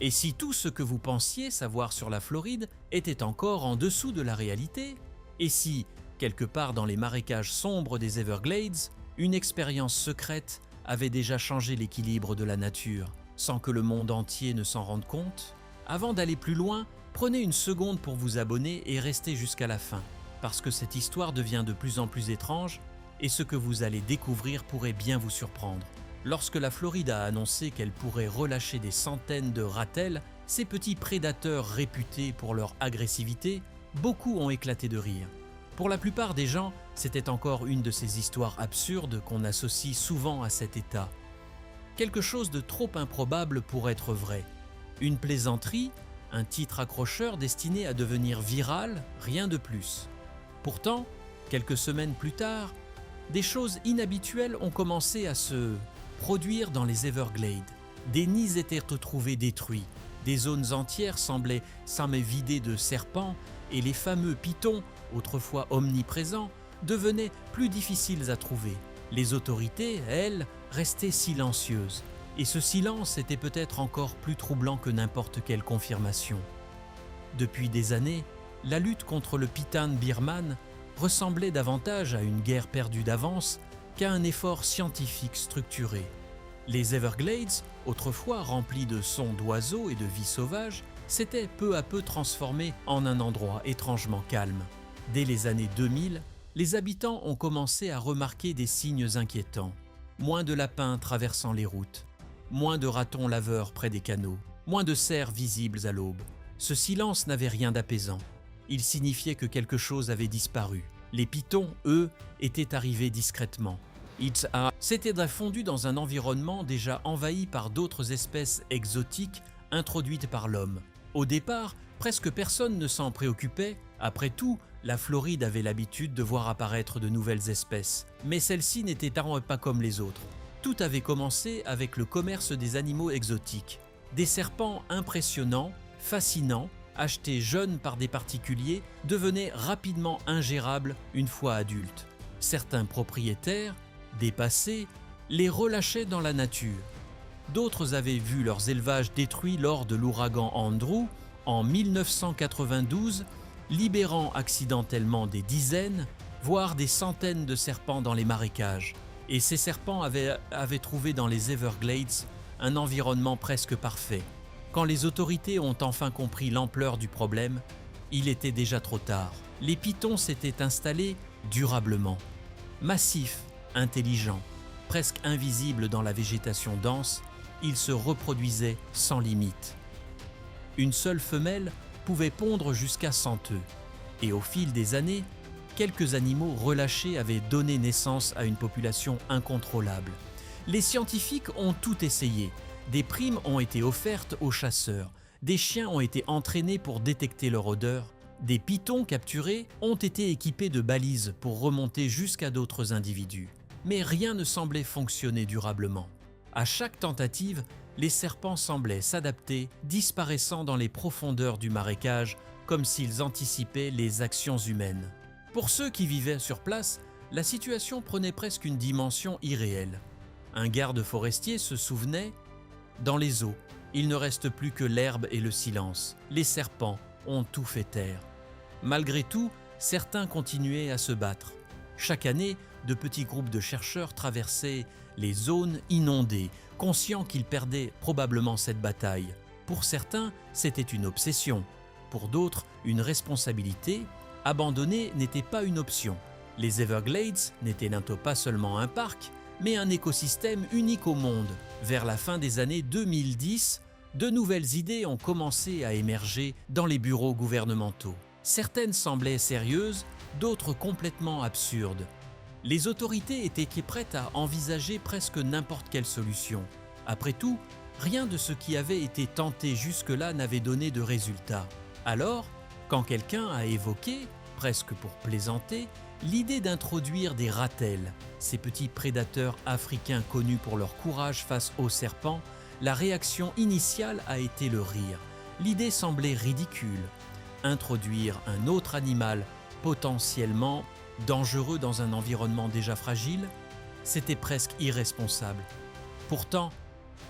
Et si tout ce que vous pensiez savoir sur la Floride était encore en dessous de la réalité? Et si, quelque part dans les marécages sombres des Everglades, une expérience secrète avait déjà changé l'équilibre de la nature, sans que le monde entier ne s'en rende compte? Avant d'aller plus loin, prenez une seconde pour vous abonner et restez jusqu'à la fin, parce que cette histoire devient de plus en plus étrange et ce que vous allez découvrir pourrait bien vous surprendre. Lorsque la Floride a annoncé qu'elle pourrait relâcher des centaines de ratels, ces petits prédateurs réputés pour leur agressivité, beaucoup ont éclaté de rire. Pour la plupart des gens, c'était encore une de ces histoires absurdes qu'on associe souvent à cet état. Quelque chose de trop improbable pour être vrai. Une plaisanterie, un titre accrocheur destiné à devenir viral, rien de plus. Pourtant, quelques semaines plus tard, des choses inhabituelles ont commencé à se produire dans les Everglades. Des nids étaient retrouvés détruits, des zones entières semblaient vidées de serpents et les fameux pitons, autrefois omniprésents, devenaient plus difficiles à trouver. Les autorités, elles, restaient silencieuses. Et ce silence était peut-être encore plus troublant que n'importe quelle confirmation. Depuis des années, la lutte contre le Piton birman ressemblait davantage à une guerre perdue d'avance qu'à un effort scientifique structuré. Les Everglades, autrefois remplis de sons d'oiseaux et de vie sauvage, s'étaient peu à peu transformés en un endroit étrangement calme. Dès les années 2000, les habitants ont commencé à remarquer des signes inquiétants. Moins de lapins traversant les routes, moins de ratons laveurs près des canaux, moins de cerfs visibles à l'aube. Ce silence n'avait rien d'apaisant. Il signifiait que quelque chose avait disparu. Les pitons, eux, étaient arrivés discrètement. Ils s'étaient fondus dans un environnement déjà envahi par d'autres espèces exotiques introduites par l'homme. Au départ, presque personne ne s'en préoccupait. Après tout, la Floride avait l'habitude de voir apparaître de nouvelles espèces. Mais celles-ci n'étaient pas comme les autres. Tout avait commencé avec le commerce des animaux exotiques. Des serpents impressionnants, fascinants, achetés jeunes par des particuliers, devenaient rapidement ingérables une fois adultes. Certains propriétaires, dépassés, les relâchaient dans la nature. D'autres avaient vu leurs élevages détruits lors de l'ouragan Andrew en 1992, libérant accidentellement des dizaines, voire des centaines de serpents dans les marécages. Et ces serpents avaient trouvé dans les Everglades un environnement presque parfait. Quand les autorités ont enfin compris l'ampleur du problème, il était déjà trop tard. Les pitons s'étaient installés durablement. Massifs, intelligents, presque invisibles dans la végétation dense, ils se reproduisaient sans limite. Une seule femelle pouvait pondre jusqu'à 100 œufs. Et au fil des années, quelques animaux relâchés avaient donné naissance à une population incontrôlable. Les scientifiques ont tout essayé. Des primes ont été offertes aux chasseurs. Des chiens ont été entraînés pour détecter leur odeur. Des pitons capturés ont été équipés de balises pour remonter jusqu'à d'autres individus. Mais rien ne semblait fonctionner durablement. À chaque tentative, les serpents semblaient s'adapter, disparaissant dans les profondeurs du marécage, comme s'ils anticipaient les actions humaines. Pour ceux qui vivaient sur place, la situation prenait presque une dimension irréelle. Un garde forestier se souvenait: dans les eaux, il ne reste plus que l'herbe et le silence. Les serpents ont tout fait taire. Malgré tout, certains continuaient à se battre. Chaque année, de petits groupes de chercheurs traversaient les zones inondées, conscients qu'ils perdaient probablement cette bataille. Pour certains, c'était une obsession. Pour d'autres, une responsabilité. Abandonner n'était pas une option. Les Everglades n'étaient bientôt pas seulement un parc, mais un écosystème unique au monde. Vers la fin des années 2010, de nouvelles idées ont commencé à émerger dans les bureaux gouvernementaux. Certaines semblaient sérieuses, d'autres complètement absurdes. Les autorités étaient prêtes à envisager presque n'importe quelle solution. Après tout, rien de ce qui avait été tenté jusque-là n'avait donné de résultat. Alors, quand quelqu'un a évoqué, presque pour plaisanter, l'idée d'introduire des ratels, ces petits prédateurs africains connus pour leur courage face aux serpents, la réaction initiale a été le rire. L'idée semblait ridicule. Introduire un autre animal potentiellement dangereux dans un environnement déjà fragile, c'était presque irresponsable. Pourtant,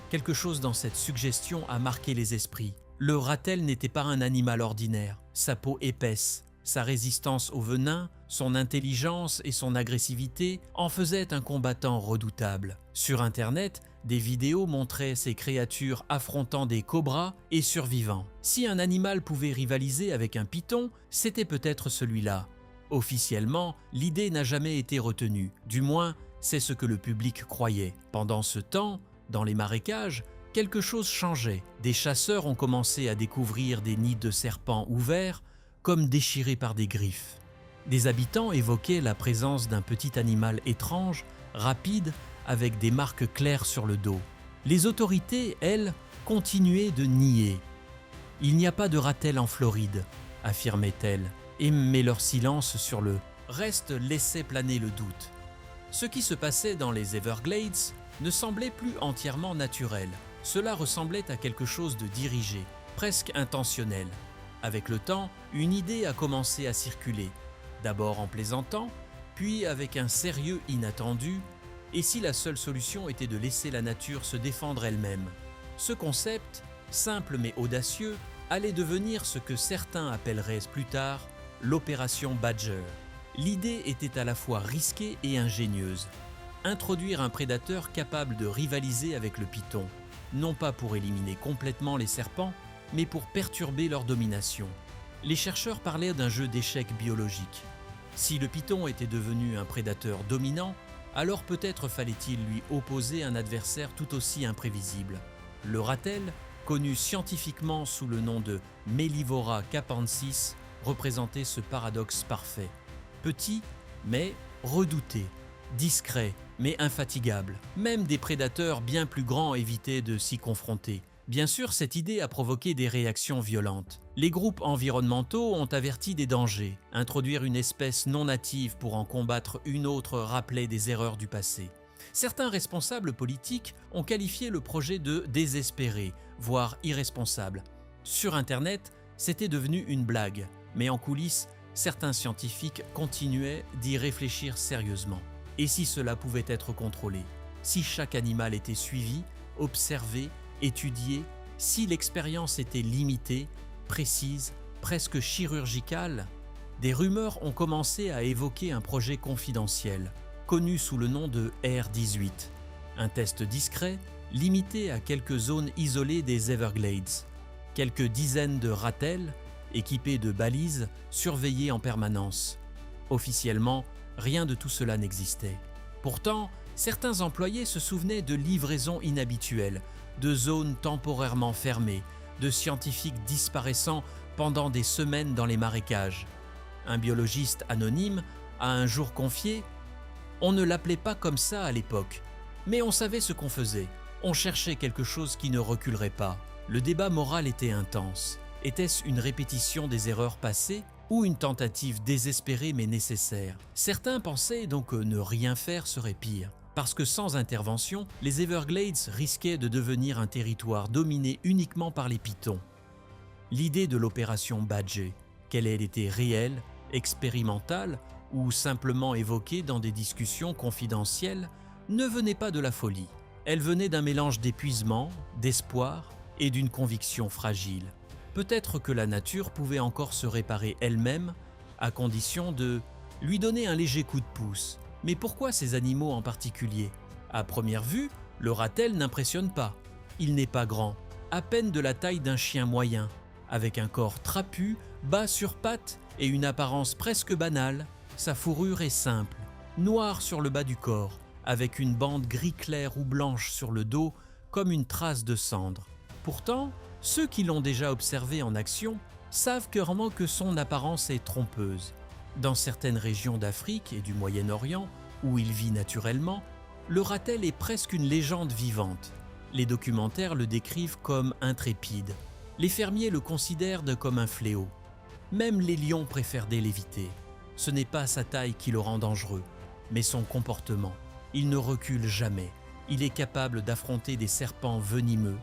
Quelque chose dans cette suggestion a marqué les esprits. Le ratel n'était pas un animal ordinaire. Sa peau épaisse, sa résistance au venin, son intelligence et son agressivité en faisaient un combattant redoutable. Sur Internet, des vidéos montraient ces créatures affrontant des cobras et survivant. Si un animal pouvait rivaliser avec un python, c'était peut-être celui-là. Officiellement, l'idée n'a jamais été retenue, du moins c'est ce que le public croyait. Pendant ce temps, dans les marécages, quelque chose changeait. Des chasseurs ont commencé à découvrir des nids de serpents ouverts, comme déchirés par des griffes. Des habitants évoquaient la présence d'un petit animal étrange, rapide, avec des marques claires sur le dos. Les autorités, elles, continuaient de nier. « Il n'y a pas de ratel en Floride », affirmaient-elles, mais leur silence sur le reste laissait planer le doute. Ce qui se passait dans les Everglades ne semblait plus entièrement naturel. Cela ressemblait à quelque chose de dirigé, presque intentionnel. Avec le temps, une idée a commencé à circuler, d'abord en plaisantant, puis avec un sérieux inattendu, et si la seule solution était de laisser la nature se défendre elle-même. Ce concept, simple mais audacieux, allait devenir ce que certains appelleraient plus tard l'opération Badger. L'idée était à la fois risquée et ingénieuse. Introduire un prédateur capable de rivaliser avec le python, non pas pour éliminer complètement les serpents, mais pour perturber leur domination. Les chercheurs parlaient d'un jeu d'échecs biologique. Si le python était devenu un prédateur dominant, alors peut-être fallait-il lui opposer un adversaire tout aussi imprévisible. Le ratel, connu scientifiquement sous le nom de Mellivora capensis, représentait ce paradoxe parfait. Petit, mais redouté. Discret, mais infatigable. Même des prédateurs bien plus grands évitaient de s'y confronter. Bien sûr, cette idée a provoqué des réactions violentes. Les groupes environnementaux ont averti des dangers. Introduire une espèce non native pour en combattre une autre rappelait des erreurs du passé. Certains responsables politiques ont qualifié le projet de désespéré, voire irresponsable. Sur Internet, c'était devenu une blague, mais en coulisses, certains scientifiques continuaient d'y réfléchir sérieusement. Et si cela pouvait être contrôlé? Si chaque animal était suivi, observé, étudié, si l'expérience était limitée, précise, presque chirurgicale? Des rumeurs ont commencé à évoquer un projet confidentiel, connu sous le nom de R18. Un test discret, limité à quelques zones isolées des Everglades. Quelques dizaines de ratels, équipés de balises, surveillés en permanence. Officiellement, rien de tout cela n'existait. Pourtant, certains employés se souvenaient de livraisons inhabituelles, de zones temporairement fermées, de scientifiques disparaissant pendant des semaines dans les marécages. Un biologiste anonyme a un jour confié « On ne l'appelait pas comme ça à l'époque, mais on savait ce qu'on faisait. On cherchait quelque chose qui ne reculerait pas. » Le débat moral était intense. Était-ce une répétition des erreurs passées ou une tentative désespérée mais nécessaire? Certains pensaient donc que ne rien faire serait pire, parce que sans intervention, les Everglades risquaient de devenir un territoire dominé uniquement par les pythons. L'idée de l'opération Badger, qu'elle ait été réelle, expérimentale ou simplement évoquée dans des discussions confidentielles, ne venait pas de la folie. Elle venait d'un mélange d'épuisement, d'espoir et d'une conviction fragile. Peut-être que la nature pouvait encore se réparer elle-même, à condition de lui donner un léger coup de pouce. Mais pourquoi ces animaux en particulier? À première vue, le ratel n'impressionne pas. Il n'est pas grand, à peine de la taille d'un chien moyen, avec un corps trapu, bas sur pattes et une apparence presque banale. Sa fourrure est simple, noire sur le bas du corps, avec une bande gris clair ou blanche sur le dos, comme une trace de cendre. Pourtant, ceux qui l'ont déjà observé en action savent clairement que son apparence est trompeuse. Dans certaines régions d'Afrique et du Moyen-Orient, où il vit naturellement, le ratel est presque une légende vivante. Les documentaires le décrivent comme intrépide. Les fermiers le considèrent comme un fléau. Même les lions préfèrent l'éviter. Ce n'est pas sa taille qui le rend dangereux, mais son comportement. Il ne recule jamais. Il est capable d'affronter des serpents venimeux,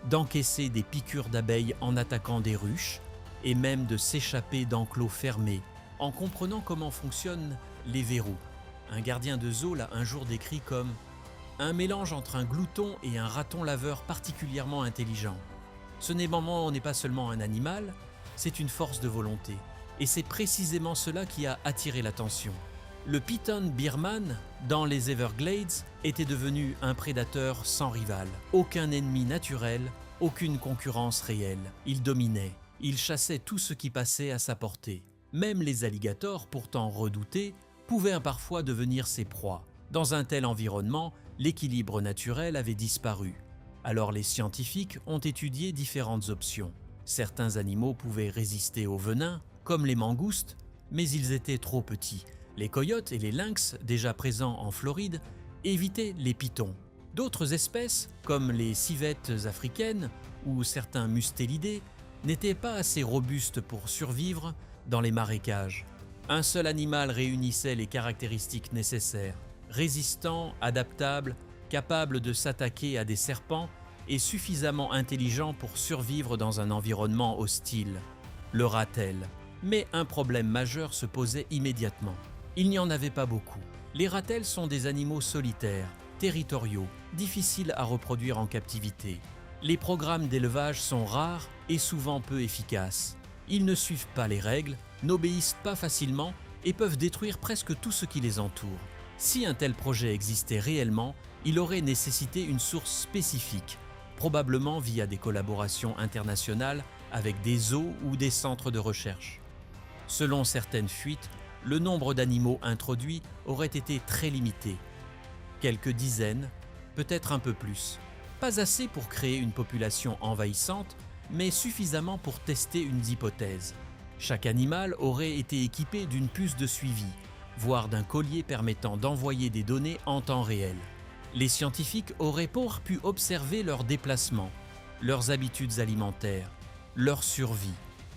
d'encaisser des piqûres d'abeilles en attaquant des ruches et même de s'échapper d'enclos fermés en comprenant comment fonctionnent les verrous. Un gardien de zoo l'a un jour décrit comme un mélange entre un glouton et un raton laveur particulièrement intelligent. Ce n'est pas seulement un animal, c'est une force de volonté. Et c'est précisément cela qui a attiré l'attention. Le python birman, dans les Everglades, était devenu un prédateur sans rival. Aucun ennemi naturel, aucune concurrence réelle. Il dominait, il chassait tout ce qui passait à sa portée. Même les alligators, pourtant redoutés, pouvaient parfois devenir ses proies. Dans un tel environnement, l'équilibre naturel avait disparu. Alors les scientifiques ont étudié différentes options. Certains animaux pouvaient résister au venin, comme les mangoustes, mais ils étaient trop petits. Les coyotes et les lynx, déjà présents en Floride, évitaient les pythons. D'autres espèces, comme les civettes africaines ou certains mustélidés, n'étaient pas assez robustes pour survivre dans les marécages. Un seul animal réunissait les caractéristiques nécessaires: résistant, adaptable, capable de s'attaquer à des serpents et suffisamment intelligent pour survivre dans un environnement hostile, le ratel. Mais un problème majeur se posait immédiatement. Il n'y en avait pas beaucoup. Les ratels sont des animaux solitaires, territoriaux, difficiles à reproduire en captivité. Les programmes d'élevage sont rares et souvent peu efficaces. Ils ne suivent pas les règles, n'obéissent pas facilement et peuvent détruire presque tout ce qui les entoure. Si un tel projet existait réellement, il aurait nécessité une source spécifique, probablement via des collaborations internationales avec des zoos ou des centres de recherche. Selon certaines fuites, le nombre d'animaux introduits aurait été très limité. Quelques dizaines, peut-être un peu plus. Pas assez pour créer une population envahissante, mais suffisamment pour tester une hypothèse. Chaque animal aurait été équipé d'une puce de suivi, voire d'un collier permettant d'envoyer des données en temps réel. Les scientifiques auraient pu observer leurs déplacements, leurs habitudes alimentaires, leur survie.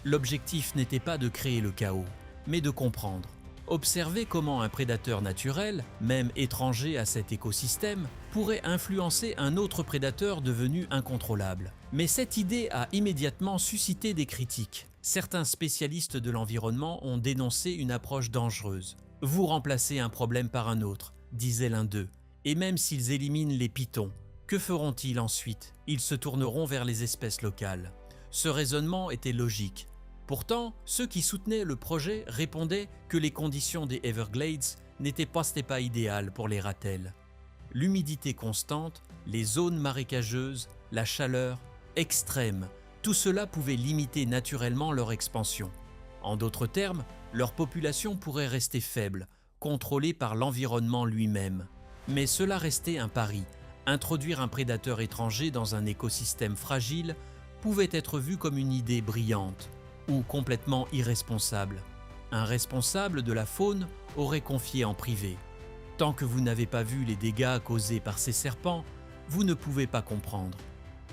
L'objectif n'était pas de créer le chaos, mais de comprendre. Observer comment un prédateur naturel, même étranger à cet écosystème, pourrait influencer un autre prédateur devenu incontrôlable. Mais cette idée a immédiatement suscité des critiques. Certains spécialistes de l'environnement ont dénoncé une approche dangereuse. « Vous remplacez un problème par un autre », disait l'un d'eux. Et même s'ils éliminent les pythons, que feront-ils ensuite? Ils se tourneront vers les espèces locales. Ce raisonnement était logique. Pourtant, ceux qui soutenaient le projet répondaient que les conditions des Everglades n'étaient pas idéales pour les ratels. L'humidité constante, les zones marécageuses, la chaleur extrême, tout cela pouvait limiter naturellement leur expansion. En d'autres termes, leur population pourrait rester faible, contrôlée par l'environnement lui-même. Mais cela restait un pari. Introduire un prédateur étranger dans un écosystème fragile pouvait être vu comme une idée brillante ou complètement irresponsable. Un responsable de la faune aurait confié en privé. Tant que vous n'avez pas vu les dégâts causés par ces serpents, vous ne pouvez pas comprendre.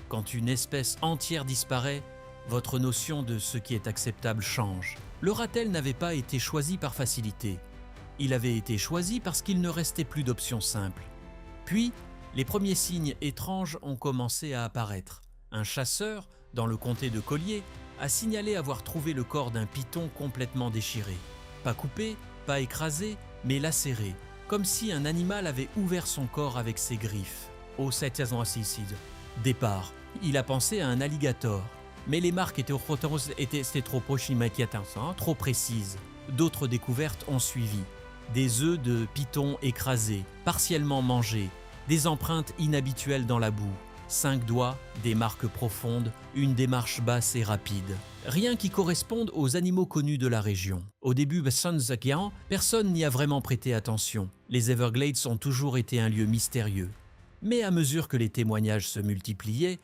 Quand une espèce entière disparaît, votre notion de ce qui est acceptable change. Le ratel n'avait pas été choisi par facilité. Il avait été choisi parce qu'il ne restait plus d'options simples. Puis, les premiers signes étranges ont commencé à apparaître. Un chasseur, dans le comté de Collier, a signalé avoir trouvé le corps d'un python complètement déchiré. Pas coupé, pas écrasé, mais lacéré, comme si un animal avait ouvert son corps avec ses griffes. Au départ, il a pensé à un alligator, mais les marques étaient trop proches, trop précises. D'autres découvertes ont suivi. Des œufs de python écrasés, partiellement mangés, des empreintes inhabituelles dans la boue, 5 doigts, des marques profondes, une démarche basse et rapide. Rien qui corresponde aux animaux connus de la région. Au début, personne n'y a vraiment prêté attention. Les Everglades ont toujours été un lieu mystérieux. Mais à mesure que les témoignages se multipliaient,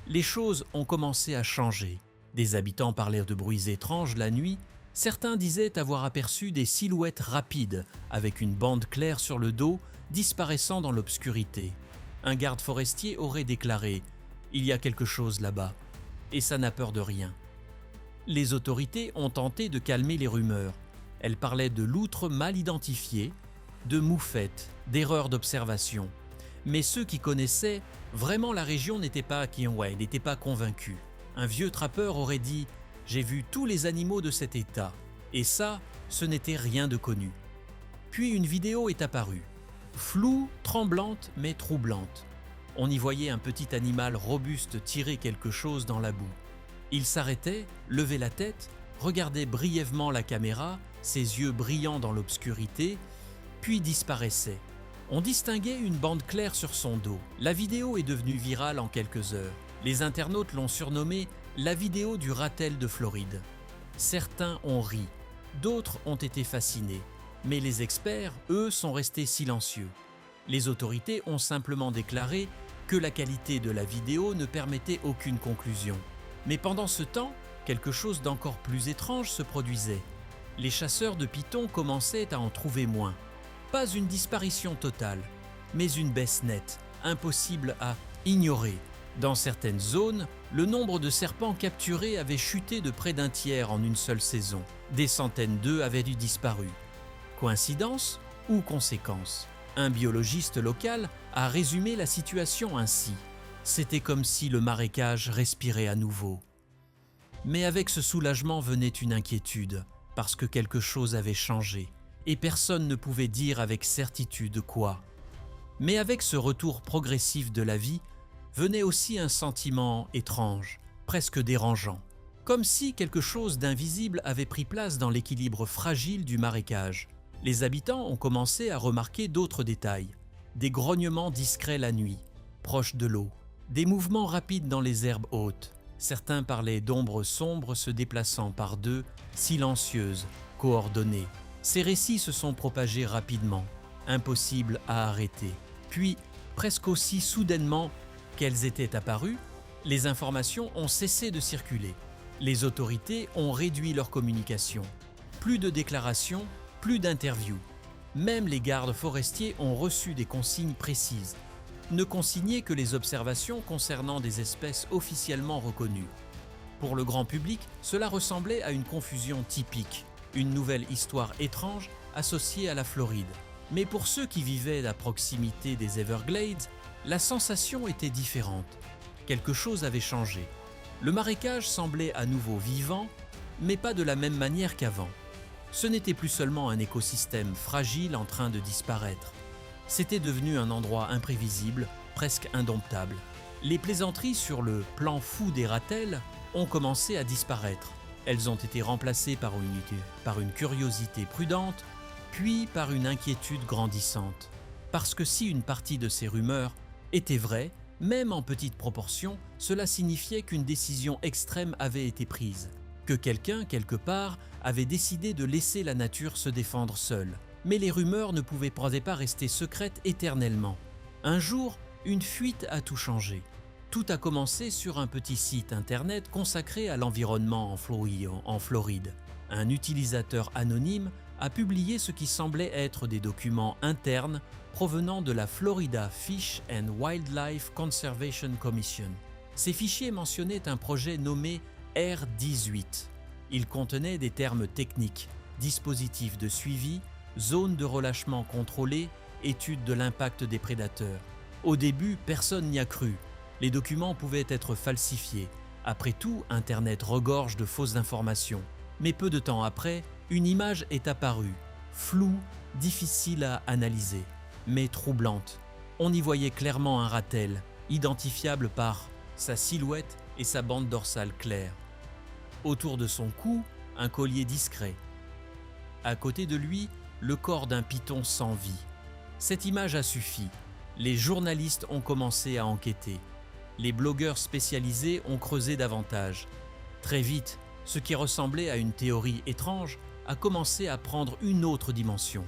les choses ont commencé à changer. Des habitants parlaient de bruits étranges la nuit. Certains disaient avoir aperçu des silhouettes rapides, avec une bande claire sur le dos, disparaissant dans l'obscurité. Un garde forestier aurait déclaré « Il y a quelque chose là-bas » et ça n'a peur de rien. Les autorités ont tenté de calmer les rumeurs. Elles parlaient de loutres mal identifiées, de moufettes, d'erreurs d'observation. Mais ceux qui connaissaient vraiment la région n'étaient pas convaincus. Un vieux trappeur aurait dit « J'ai vu tous les animaux de cet état » et ça, ce n'était rien de connu. Puis une vidéo est apparue. floue, tremblante mais troublante. On y voyait un petit animal robuste tirer quelque chose dans la boue. Il s'arrêtait, levait la tête, regardait brièvement la caméra, ses yeux brillants dans l'obscurité, puis disparaissait. On distinguait une bande claire sur son dos. La vidéo est devenue virale en quelques heures. Les internautes l'ont surnommée « la vidéo du ratel de Floride ». Certains ont ri, d'autres ont été fascinés. Mais les experts, eux, sont restés silencieux. Les autorités ont simplement déclaré que la qualité de la vidéo ne permettait aucune conclusion. Mais pendant ce temps, quelque chose d'encore plus étrange se produisait. Les chasseurs de pitons commençaient à en trouver moins. Pas une disparition totale, mais une baisse nette, impossible à ignorer. Dans certaines zones, le nombre de serpents capturés avait chuté de près d'un tiers en une seule saison. Des centaines d'œufs avaient dû disparu. Coïncidence ou conséquence? Un biologiste local a résumé la situation ainsi. C'était comme si le marécage respirait à nouveau. Mais avec ce soulagement venait une inquiétude, parce que quelque chose avait changé, et personne ne pouvait dire avec certitude quoi. Mais avec ce retour progressif de la vie, venait aussi un sentiment étrange, presque dérangeant, comme si quelque chose d'invisible avait pris place dans l'équilibre fragile du marécage. Les habitants ont commencé à remarquer d'autres détails, des grognements discrets la nuit, proches de l'eau, des mouvements rapides dans les herbes hautes. Certains parlaient d'ombres sombres se déplaçant par deux, silencieuses, coordonnées. Ces récits se sont propagés rapidement, impossibles à arrêter. Puis, presque aussi soudainement qu'elles étaient apparues, les informations ont cessé de circuler. Les autorités ont réduit leur communication. Plus de déclarations, plus d'interviews. Même les gardes forestiers ont reçu des consignes précises. Ne consigner que les observations concernant des espèces officiellement reconnues. Pour le grand public, cela ressemblait à une confusion typique, une nouvelle histoire étrange associée à la Floride. Mais pour ceux qui vivaient à proximité des Everglades, la sensation était différente. Quelque chose avait changé. Le marécage semblait à nouveau vivant, mais pas de la même manière qu'avant. Ce n'était plus seulement un écosystème fragile en train de disparaître. C'était devenu un endroit imprévisible, presque indomptable. Les plaisanteries sur le plan fou des ratels ont commencé à disparaître. Elles ont été remplacées par une curiosité prudente, puis par une inquiétude grandissante. Parce que si une partie de ces rumeurs était vraie, même en petite proportion, cela signifiait qu'une décision extrême avait été prise, que quelqu'un, quelque part, avait décidé de laisser la nature se défendre seule. Mais les rumeurs ne pouvaient pas rester secrètes éternellement. Un jour, une fuite a tout changé. Tout a commencé sur un petit site internet consacré à l'environnement en Floride. Un utilisateur anonyme a publié ce qui semblait être des documents internes provenant de la Florida Fish and Wildlife Conservation Commission. Ces fichiers mentionnaient un projet nommé R18. Il contenait des termes techniques, dispositifs de suivi, zones de relâchement contrôlées, études de l'impact des prédateurs. Au début, personne n'y a cru. Les documents pouvaient être falsifiés. Après tout, Internet regorge de fausses informations. Mais peu de temps après, une image est apparue, floue, difficile à analyser, mais troublante. On y voyait clairement un ratel, identifiable par sa silhouette et sa bande dorsale claire. Autour de son cou, un collier discret. À côté de lui, le corps d'un python sans vie. Cette image a suffi. Les journalistes ont commencé à enquêter. Les blogueurs spécialisés ont creusé davantage. Très vite, ce qui ressemblait à une théorie étrange a commencé à prendre une autre dimension.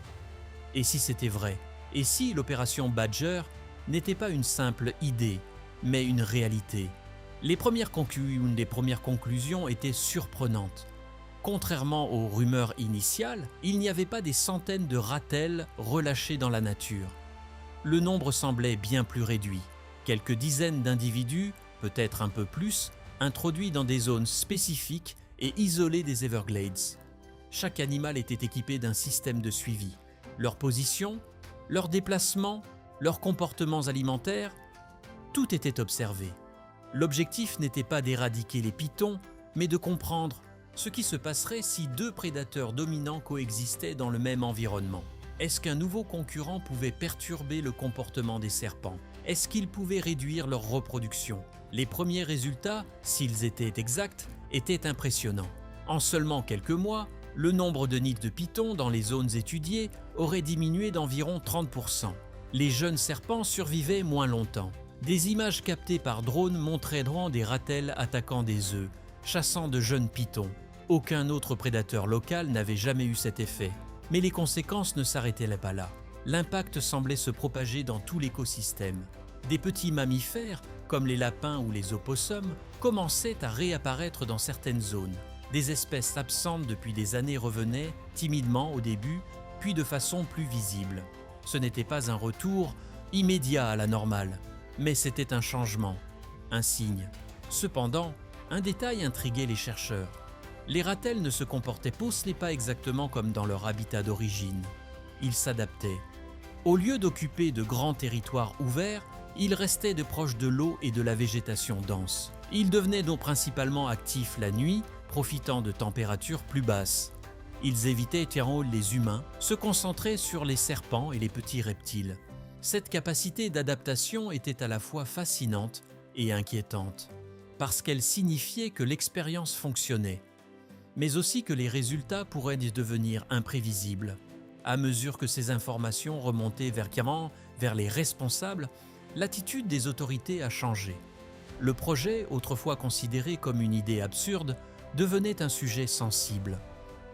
Et si c'était vrai? Et si l'opération Badger n'était pas une simple idée, mais une réalité? Les premières conclusions étaient surprenantes. Contrairement aux rumeurs initiales, il n'y avait pas des centaines de ratels relâchés dans la nature. Le nombre semblait bien plus réduit. Quelques dizaines d'individus, peut-être un peu plus, introduits dans des zones spécifiques et isolées des Everglades. Chaque animal était équipé d'un système de suivi. Leur position, leurs déplacements, leurs comportements alimentaires, tout était observé. L'objectif n'était pas d'éradiquer les pythons, mais de comprendre ce qui se passerait si deux prédateurs dominants coexistaient dans le même environnement. Est-ce qu'un nouveau concurrent pouvait perturber le comportement des serpents? Est-ce qu'il pouvait réduire leur reproduction? Les premiers résultats, s'ils étaient exacts, étaient impressionnants. En seulement quelques mois, le nombre de nids de pythons dans les zones étudiées aurait diminué d'environ 30%. Les jeunes serpents survivaient moins longtemps. Des images captées par drone montraient des ratels attaquant des œufs, chassant de jeunes pythons. Aucun autre prédateur local n'avait jamais eu cet effet. Mais les conséquences ne s'arrêtaient pas là. L'impact semblait se propager dans tout l'écosystème. Des petits mammifères, comme les lapins ou les opossums, commençaient à réapparaître dans certaines zones. Des espèces absentes depuis des années revenaient, timidement au début, puis de façon plus visible. Ce n'était pas un retour immédiat à la normale, mais c'était un changement, un signe. Cependant, un détail intriguait les chercheurs. Les ratels ne se comportaient pas exactement comme dans leur habitat d'origine. Ils s'adaptaient. Au lieu d'occuper de grands territoires ouverts, ils restaient de proche de l'eau et de la végétation dense. Ils devenaient donc principalement actifs la nuit, profitant de températures plus basses. Ils évitaient les humains, se concentraient sur les serpents et les petits reptiles. Cette capacité d'adaptation était à la fois fascinante et inquiétante, parce qu'elle signifiait que l'expérience fonctionnait, mais aussi que les résultats pourraient devenir imprévisibles. À mesure que ces informations remontaient vers les responsables, l'attitude des autorités a changé. Le projet, autrefois considéré comme une idée absurde, devenait un sujet sensible.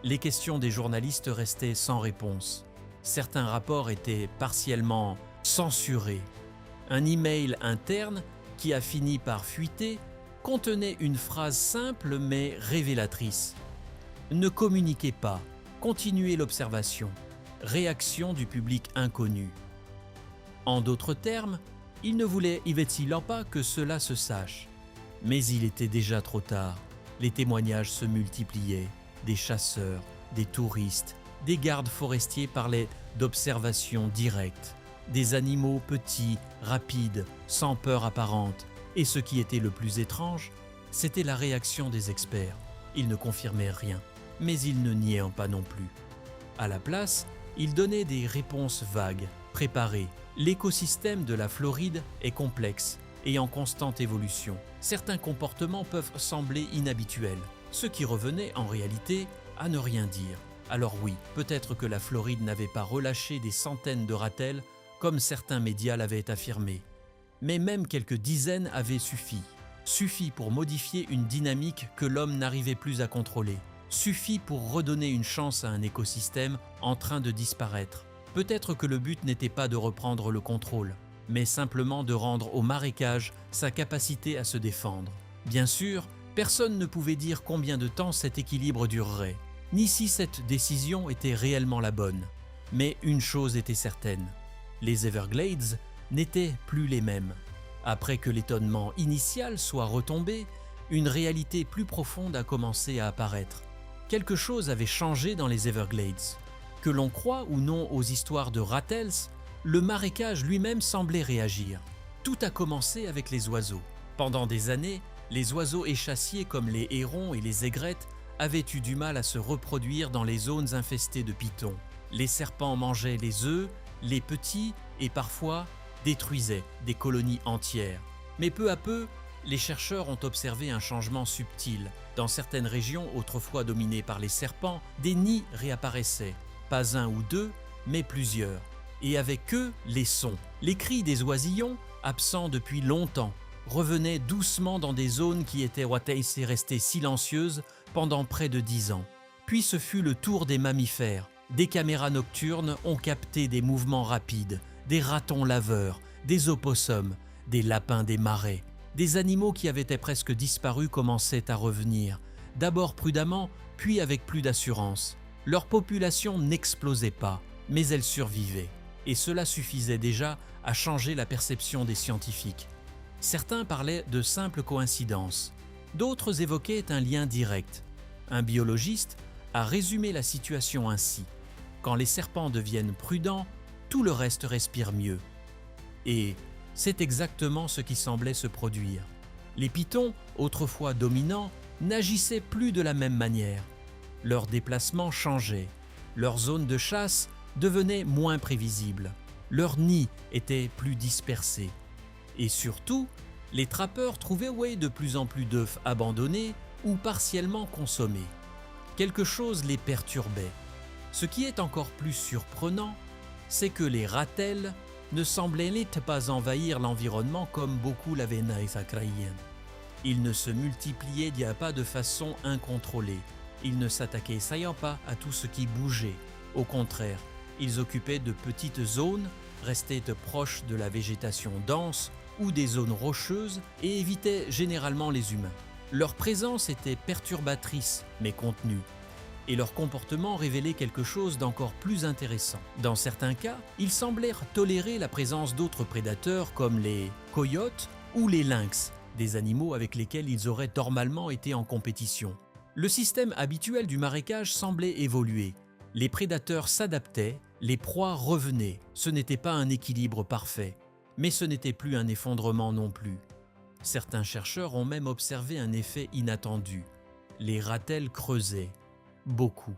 Les questions des journalistes restaient sans réponse. Certains rapports étaient partiellement censurés. Un email interne, qui a fini par fuiter, contenait une phrase simple mais révélatrice. Ne communiquez pas, continuez l'observation. Réaction du public inconnu. En d'autres termes, il ne voulait pas que cela se sache. Mais il était déjà trop tard. Les témoignages se multipliaient. Des chasseurs, des touristes, des gardes forestiers parlaient d'observations directes. Des animaux petits, rapides, sans peur apparente. Et ce qui était le plus étrange, c'était la réaction des experts. Ils ne confirmaient rien, mais ils ne niaient pas non plus. À la place, ils donnaient des réponses vagues, préparées. L'écosystème de la Floride est complexe et en constante évolution. Certains comportements peuvent sembler inhabituels, ce qui revenait en réalité à ne rien dire. Alors oui, peut-être que la Floride n'avait pas relâché des centaines de ratels comme certains médias l'avaient affirmé. Mais même quelques dizaines avaient suffi pour modifier une dynamique que l'homme n'arrivait plus à contrôler. Suffit pour redonner une chance à un écosystème en train de disparaître. Peut-être que le but n'était pas de reprendre le contrôle, mais simplement de rendre au marécage sa capacité à se défendre. Bien sûr, personne ne pouvait dire combien de temps cet équilibre durerait, ni si cette décision était réellement la bonne. Mais une chose était certaine, les Everglades n'étaient plus les mêmes. Après que l'étonnement initial soit retombé, une réalité plus profonde a commencé à apparaître. Quelque chose avait changé dans les Everglades. Que l'on croit ou non aux histoires de Rattles, le marécage lui-même semblait réagir. Tout a commencé avec les oiseaux. Pendant des années, les oiseaux échassiers comme les hérons et les aigrettes avaient eu du mal à se reproduire dans les zones infestées de pythons. Les serpents mangeaient les œufs, les petits et parfois détruisaient des colonies entières. Mais peu à peu, les chercheurs ont observé un changement subtil. Dans certaines régions autrefois dominées par les serpents, des nids réapparaissaient. Pas un ou deux, mais plusieurs. Et avec eux, les sons. Les cris des oisillons, absents depuis longtemps, revenaient doucement dans des zones qui étaient restées silencieuses pendant près de 10 ans. Puis ce fut le tour des mammifères. Des caméras nocturnes ont capté des mouvements rapides, des ratons laveurs, des opossums, des lapins des marais. Des animaux qui avaient presque disparu commençaient à revenir, d'abord prudemment, puis avec plus d'assurance. Leur population n'explosait pas, mais elle survivait. Et cela suffisait déjà à changer la perception des scientifiques. Certains parlaient de simples coïncidences. D'autres évoquaient un lien direct. Un biologiste a résumé la situation ainsi. Quand les serpents deviennent prudents, tout le reste respire mieux. Et c'est exactement ce qui semblait se produire. Les pythons, autrefois dominants, n'agissaient plus de la même manière. Leurs déplacements changeaient. Leurs zones de chasse devenaient moins prévisibles. Leurs nids étaient plus dispersés. Et surtout, les trappeurs trouvaient de plus en plus d'œufs abandonnés ou partiellement consommés. Quelque chose les perturbait. Ce qui est encore plus surprenant, c'est que les ratels ne semblaient pas envahir l'environnement comme beaucoup l'avaient craint. Ils ne se multipliaient pas de façon incontrôlée. Ils ne s'attaquaient pas à tout ce qui bougeait. Au contraire, ils occupaient de petites zones, restaient proches de la végétation dense ou des zones rocheuses et évitaient généralement les humains. Leur présence était perturbatrice mais contenue, et leur comportement révélait quelque chose d'encore plus intéressant. Dans certains cas, ils semblèrent tolérer la présence d'autres prédateurs comme les coyotes ou les lynx, des animaux avec lesquels ils auraient normalement été en compétition. Le système habituel du marécage semblait évoluer. Les prédateurs s'adaptaient, les proies revenaient. Ce n'était pas un équilibre parfait, mais ce n'était plus un effondrement non plus. Certains chercheurs ont même observé un effet inattendu. Les ratels creusaient. Beaucoup.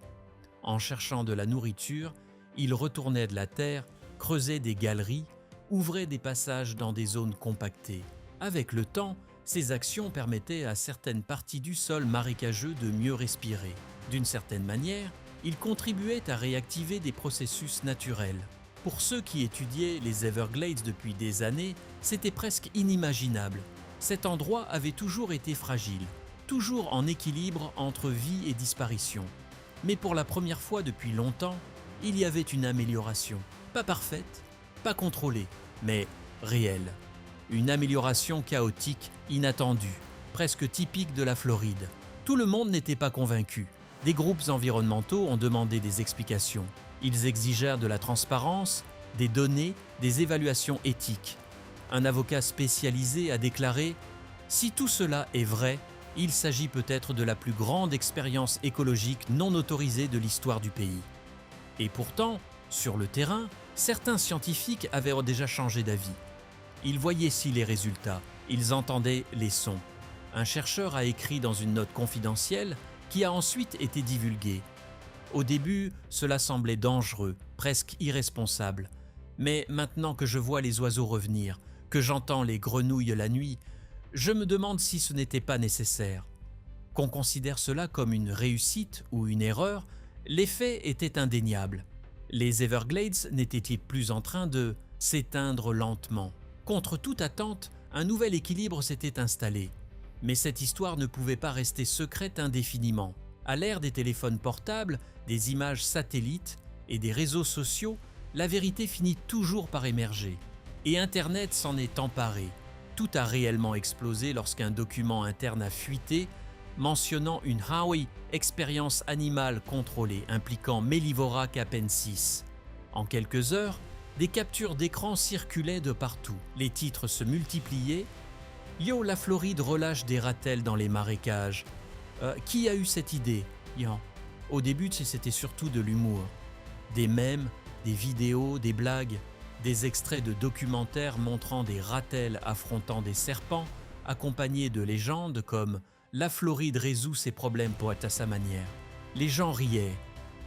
En cherchant de la nourriture, ils retournaient de la terre, creusaient des galeries, ouvraient des passages dans des zones compactées. Avec le temps, ces actions permettaient à certaines parties du sol marécageux de mieux respirer. D'une certaine manière, ils contribuaient à réactiver des processus naturels. Pour ceux qui étudiaient les Everglades depuis des années, c'était presque inimaginable. Cet endroit avait toujours été fragile, toujours en équilibre entre vie et disparition. Mais pour la première fois depuis longtemps, il y avait une amélioration. Pas parfaite, pas contrôlée, mais réelle. Une amélioration chaotique, inattendue, presque typique de la Floride. Tout le monde n'était pas convaincu. Des groupes environnementaux ont demandé des explications. Ils exigèrent de la transparence, des données, des évaluations éthiques. Un avocat spécialisé a déclaré « Si tout cela est vrai, il s'agit peut-être de la plus grande expérience écologique non autorisée de l'histoire du pays. » Et pourtant, sur le terrain, certains scientifiques avaient déjà changé d'avis. Ils voyaient les résultats, ils entendaient les sons. Un chercheur a écrit dans une note confidentielle qui a ensuite été divulguée. Au début, cela semblait dangereux, presque irresponsable. Mais maintenant que je vois les oiseaux revenir, que j'entends les grenouilles la nuit, je me demande si ce n'était pas nécessaire. Qu'on considère cela comme une réussite ou une erreur, l'effet était indéniable. Les Everglades n'étaient-ils plus en train de s'éteindre lentement? Contre toute attente, un nouvel équilibre s'était installé. Mais cette histoire ne pouvait pas rester secrète indéfiniment. À l'ère des téléphones portables, des images satellites et des réseaux sociaux, la vérité finit toujours par émerger. Et Internet s'en est emparé. Tout a réellement explosé lorsqu'un document interne a fuité, mentionnant une Howie expérience animale contrôlée impliquant Mellivora capensis. En quelques heures, des captures d'écran circulaient de partout. Les titres se multipliaient. Yo, la Floride relâche des ratels dans les marécages. Qui a eu cette idée? Au début, c'était surtout de l'humour. Des mèmes, des vidéos, des blagues, des extraits de documentaires montrant des ratels affrontant des serpents, accompagnés de légendes comme « La Floride résout ses problèmes à sa manière ». Les gens riaient.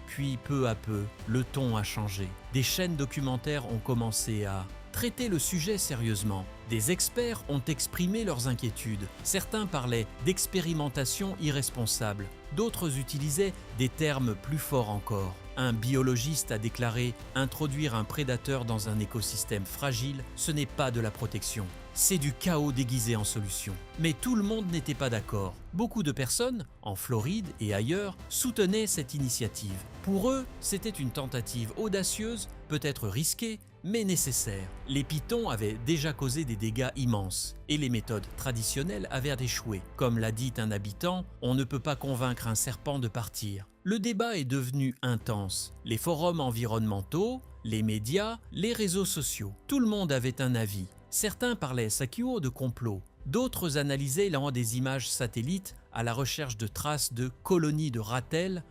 Puis, peu à peu, le ton a changé. Des chaînes documentaires ont commencé à traiter le sujet sérieusement. Des experts ont exprimé leurs inquiétudes. Certains parlaient d'expérimentation irresponsable. D'autres utilisaient des termes plus forts encore. Un biologiste a déclaré « Introduire un prédateur dans un écosystème fragile, ce n'est pas de la protection. C'est du chaos déguisé en solution. » Mais tout le monde n'était pas d'accord. Beaucoup de personnes, en Floride et ailleurs, soutenaient cette initiative. Pour eux, c'était une tentative audacieuse, peut-être risquée, mais nécessaire. Les pitons avaient déjà causé des dégâts immenses et les méthodes traditionnelles avaient échoué. Comme l'a dit un habitant, on ne peut pas convaincre un serpent de partir. Le débat est devenu intense. Les forums environnementaux, les médias, les réseaux sociaux, tout le monde avait un avis. Certains parlaient Sakio de complot, d'autres analysaient des images satellites à la recherche de traces de colonies de ratels.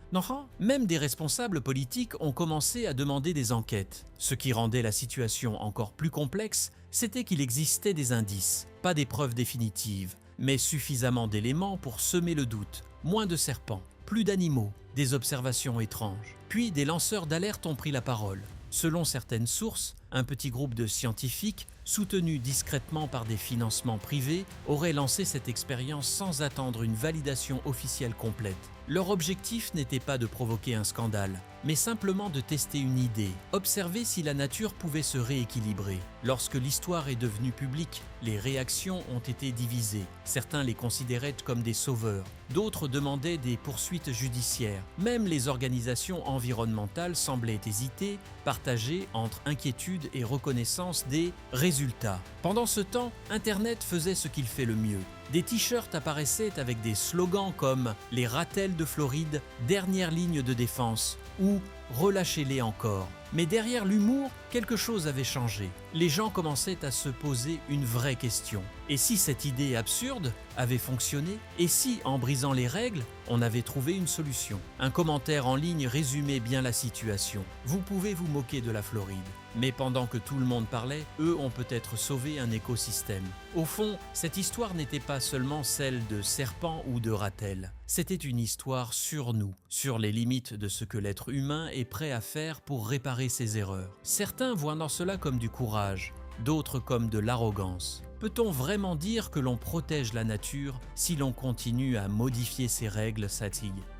Même des responsables politiques ont commencé à demander des enquêtes. Ce qui rendait la situation encore plus complexe, c'était qu'il existait des indices, pas des preuves définitives, mais suffisamment d'éléments pour semer le doute. Moins de serpents, plus d'animaux, des observations étranges. Puis des lanceurs d'alerte ont pris la parole. Selon certaines sources, un petit groupe de scientifiques, soutenu discrètement par des financements privés, aurait lancé cette expérience sans attendre une validation officielle complète. Leur objectif n'était pas de provoquer un scandale, mais simplement de tester une idée, observer si la nature pouvait se rééquilibrer. Lorsque l'histoire est devenue publique, les réactions ont été divisées. Certains les considéraient comme des sauveurs, d'autres demandaient des poursuites judiciaires. Même les organisations environnementales semblaient hésiter, partagées entre inquiétude et reconnaissance des résultats. Pendant ce temps, Internet faisait ce qu'il fait le mieux. Des t-shirts apparaissaient avec des slogans comme « Les ratels de Floride, dernière ligne de défense » ou « Relâchez-les encore ». Mais derrière l'humour, quelque chose avait changé. Les gens commençaient à se poser une vraie question. Et si cette idée absurde avait fonctionné? Et si, en brisant les règles, on avait trouvé une solution? Un commentaire en ligne résumait bien la situation. Vous pouvez vous moquer de la Floride, mais pendant que tout le monde parlait, eux ont peut-être sauvé un écosystème. Au fond, cette histoire n'était pas seulement celle de serpents ou de ratels. C'était une histoire sur nous, sur les limites de ce que l'être humain est prêt à faire pour réparer ses erreurs. Certains voient dans cela comme du courage, d'autres comme de l'arrogance. Peut-on vraiment dire que l'on protège la nature si l'on continue à modifier ses règles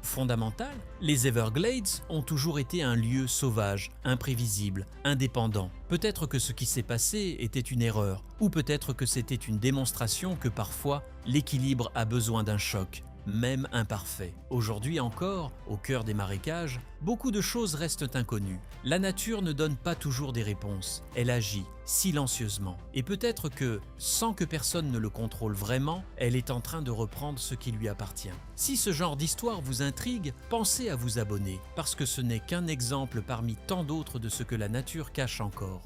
fondamentales? Les Everglades ont toujours été un lieu sauvage, imprévisible, indépendant. Peut-être que ce qui s'est passé était une erreur, ou peut-être que c'était une démonstration que parfois l'équilibre a besoin d'un choc, même imparfait. Aujourd'hui encore, au cœur des marécages, beaucoup de choses restent inconnues. La nature ne donne pas toujours des réponses, elle agit silencieusement. Et peut-être que, sans que personne ne le contrôle vraiment, elle est en train de reprendre ce qui lui appartient. Si ce genre d'histoire vous intrigue, pensez à vous abonner, parce que ce n'est qu'un exemple parmi tant d'autres de ce que la nature cache encore.